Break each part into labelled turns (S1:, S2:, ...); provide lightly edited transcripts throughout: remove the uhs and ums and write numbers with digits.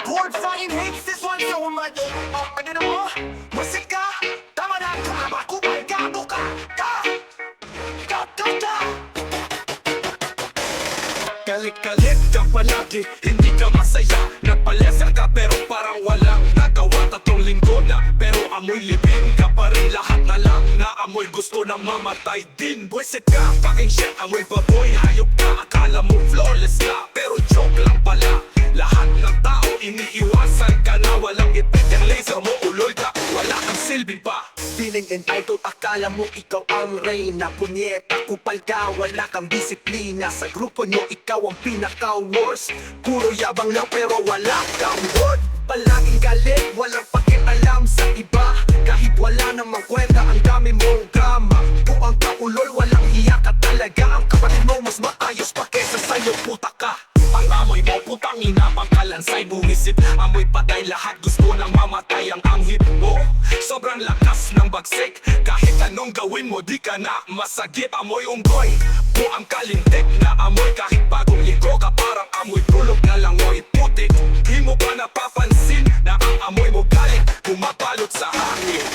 S1: Board fucking hates this one so much. Ano mo? Masit ka? Tama na, kumakupal ka, buka ka! Galit-galit ka palagi, hindi ka masaya. Nagpalesa ka pero parang walang nagawa. 3 linggo na pero amoy libing ka pa rin. Lahat na lang na amoy gusto na mamatay din. Buwisit ka, fucking shit, amoy baboy. Hayop ka, akala mo flawless ka pero joke lang pala. Lahat ng tao iniiwasan ka na. Walang ipit yung laser mo, ulol ka, wala kang silbi pa. Feeling entitled, akala mo ikaw ang reyna. Punyeta, kupal ka, wala kang disiplina. Sa grupo nyo, ikaw ang pinaka-worst. Puro yabang lang pero wala kang word. Palaging galit, walang pakialam sa iba. Kahit wala namang kwenta, ang dami mong drama. Buang ka ulol, walang hiya ka talaga. Ang kapatid mo mas maayos pa kesa sa'yo, puta ka. Ang amoy mo, putang ina, pangkalansay buwisit. Amoy patay, lahat gusto nang mamatay ang anghit mo. Sobrang lakas ng bagsik, kahit anong gawin mo di ka na masagip. Amoy unggoy, buang kalintek na amoy. Kahit bagong ligo ka parang amoy tulog na langoy putik. Di mo ba napapansin na ang amoy mo galing pumapalot sa hangin?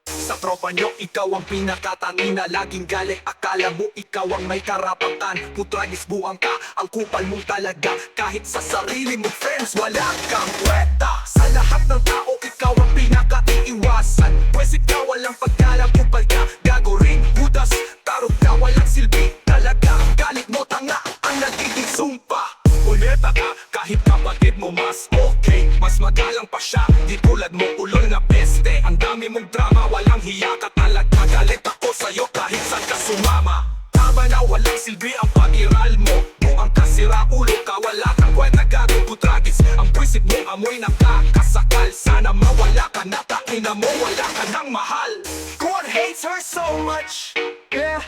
S1: Sa tropa nyo, ikaw ang pinakatangina. Laging galing, akala mo ikaw ang may karapatan. Putragis buang ka, ang kupal mo talaga. Kahit sa sarili mo friends, wala kang kwenta. Sa lahat ng tao, ikaw ang pinaka-iiwasan. Pwes ikaw walang pagkalam, kupal ka, gago rin, hudas. Tarog ka, walang silbi talaga. Ang galit mo, tanga, ang nagiging sumpa. Uleta ka, kahit kapatid mo mas okay. Mas magalang pa siya, di tulad mo ulol na peste. Ang dami mong drama, walang hiya ka talaga. Galit ako sa'yo kahit saan ka sumama. Tama na, walang silbi ang pag-iral mo. Buang ka, sira ulo ka, wala kang kwenta, gagawin putragis. Ang buwisit mo, amoy nakakasakal. Sana mawala ka na, takina mo, wala ka nang mahal. God hates her so much. Yeah.